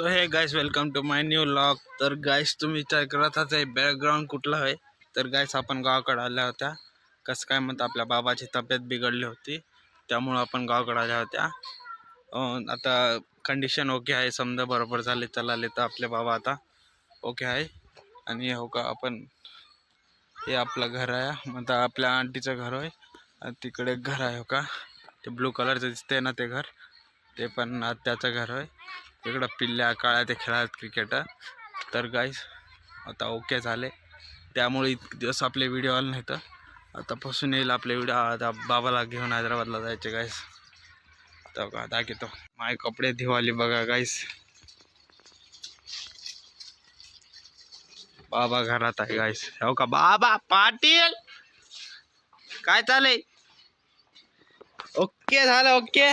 So hey guys welcome to my new vlog. तर guys तुम्ही विचार करत आहे बॅकग्राऊंड कुठला आहे, तर गाइस आपण गावाकडे आल्या होत्या। कसं काय म्हणतं, आपल्या बाबाची तब्येत बिघडली होती त्यामुळे आपण गावाकडे आल्या होत्या। आता कंडिशन ओके आहे, समजा बरोबर झाले चलाले तर आपले बाबा आता ओके आहे। आणि हो का आपण हे आपलं घर आहे, मग आपल्या आंटीचं घर आहे आणि तिकडे एक घर आहे हो का, ते ब्लू कलरचं दिसते ना ते घर, ते पण आत्याचं घर आहे। इकडं पिल्ल्या काळ्या ते खेळात क्रिकेट। तर गाईस आता ओके झाले, त्यामुळे इतके दिवस आपले व्हिडिओ आले नाही, तर आतापासून येईल आपले व्हिडिओ। आता बाबाला घेऊन हैदराबादला जायचे गाईस, तर का दाखवतो माझे कपडे दिवाळी बघा गाईस। बाबा घरात आहे गाईस, हो का बाबा पाटील काय चालय? ओके झालं ओके।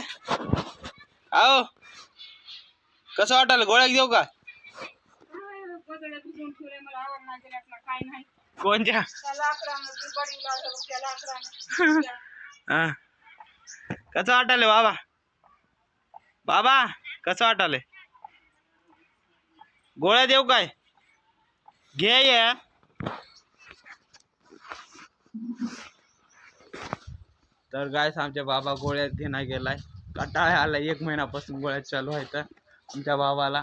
आओ कसं वाटायला, गोळ्या देऊ का? कोणत्या? कसं वाटायला बाबा? बाबा कसं वाटायला? गोळ्या देऊ काय? घे या। तर गायस आमच्या बाबा गोळ्यात घेणार गेलाय, कंटाळा आला, 1 महिन्यापासून गोळ्यात चालू आहे तर आमच्या बाबाला,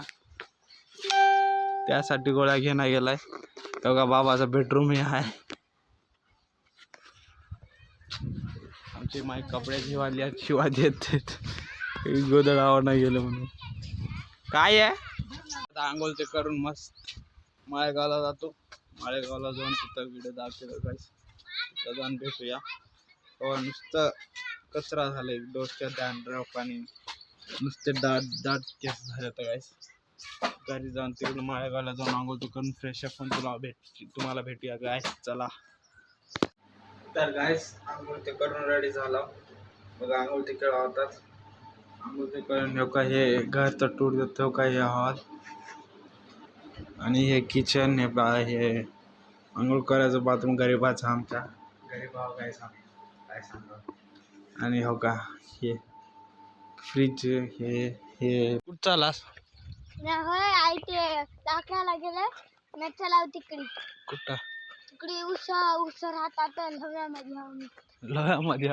त्यासाठी गोळ्या घेणार गेलाय। तेव्हा बाबाचा बेडरूम हे आहे। आमचे माई कपडे शिवायला शिवा देत गोदडावर नाही गेलं म्हणून। काय आहे आता आंघोळ ते करून मस्त माळेगावला जातो। माळेगावला जाऊन तिथं व्हिडिओ दाखवतो गाईस, तिथं जाऊन भेटूया। नुसतं कचरा झाले डोक्यात, डॅन्ड्रफ आणि नुसते दाट केस झाले तर गाईस। घरी जाऊन तिकडून माळेगावला जाऊन आंघोळ तो करून फ्रेश अप होऊन तुम्हाला भेटूया गाईस, चला। तर गाईस आंघोळ ते करून रेडी झाला, मग आंघोळ ते केला होताच। आंघोळ ते करून हो का हे घर तर टूर देतो का, हे हॉल आणि हे किचन, हे आंघोळ करायचं बाथरूम गरीबाचं, आमच्या गरीब आहो गाईस आम्ही, काय सांगा। आणि हो का हे फ्रीज, हे कुठं चालास? आई ते टाकायला गेलं ना, चला तिकडे। कुठं? तिकडे उस राहतात लव्यामध्ये। लव्यामध्ये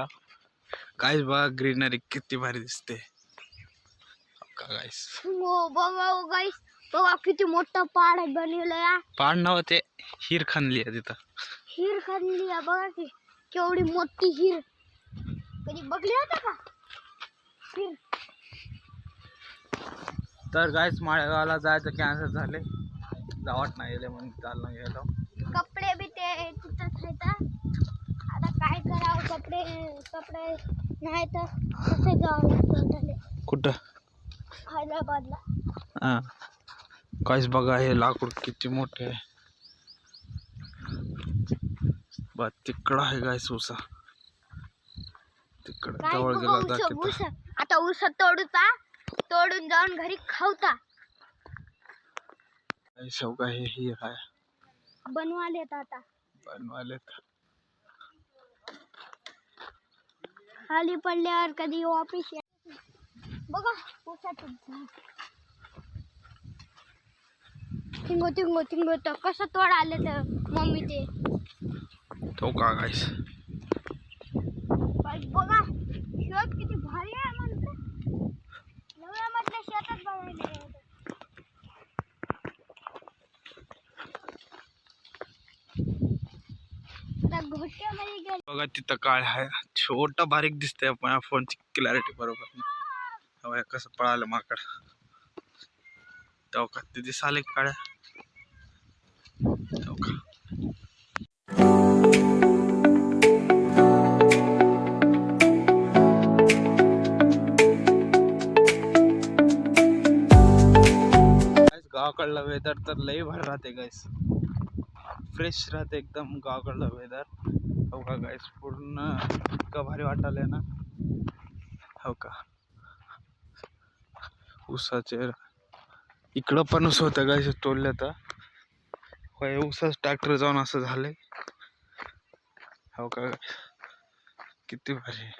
गाईस बघा ग्रीनरी किती भारी दिसते का गाईस। हो बघा गाईस, बघा किती मोठा पहाड बनवलं या। पहाड नव्हते, हिर खणली आहे तिथं, हिर खणली आहे बघा की, केवढी मोठी हिर, कधी बघली होता का हिर? तर गाईस माळेगावला जायचं कॅन्सल झाले, जावत नाही गेले म्हणून चालणं गेलो। कपडे बी ते तिथंच आहेत, आता काय करावं, कपडे नाही तर कसे जावं लागतं कुठं? हैदराबादला। हा गाईस बघा हे लाकूड किती मोठे आहे, बघ तिकडं आहे गाईस उसा, तिकडं जवळ गेला दाखवता। आता ऊस तोडून जाऊन घरी खाऊता। शेवगा हे हिर आहे, बनवालेत आता बनवालेत। खाली पडल्यावर कधी वापिस बघा ऊसाचं झाड, थिंगो तर कसं तोड आले तर मम्मी ते तो का गाईस बघा शेत किती भारी आहे म्हणते, नव्यामधल्या शेतात बनवले। बघा तिथं काय आहे, छोटा बारीक दिसतंय पण फोनची क्लॅरिटी बरोबर नाही। कसं पळालं माकड, तो का ते दिसाले काळ्या, तो का गावाकडलं वेदर तर लई भारी राहते गाईस, फ्रेश राहते एकदम गावाकडलं वेदर। हो का गाईस पूर्ण इतकं भारी वाटायलंय ना, हो का ऊसाचे इकडं पण ऊस होतं गाईस, तोडलं तर होय ऊसाच ट्रॅक्टर जाऊन असं झालंय, हो का किती भारी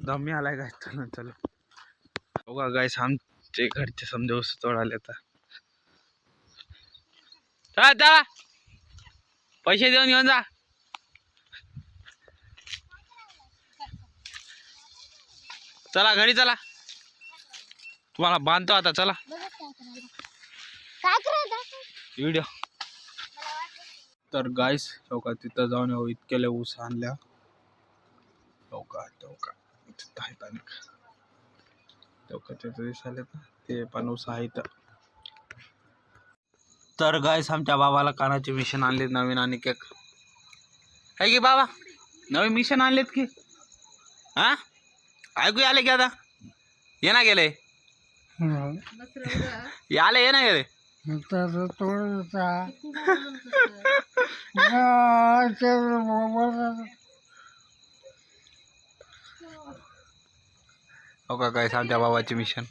दमी आलाय गाईस। चल हो का गाईस ते घरचे समजा ऊस तोडाले तर चला चला पैसे देऊन घेऊन जा. चला घरी चला, तुम्हाला बांधतो आता. चला काय करायचं व्हिडिओ. तर गाईस चौका तिथं जाऊन येऊ. इतकेले ऊस आणल्या चौका चौका तिथं आहेत अनेक चौका तिथं दिसाले ते पण ऊस आहेत. तर गाईस आमच्या बाबाला कानाचे मिशन आणलेत नवीन आणि केक आहे की बाबा नवीन मिशन आणलेत की हा ऐकू आले की आता ये ना गेले आले ये ना गेले हो का काय आमच्या बाबाचे मिशन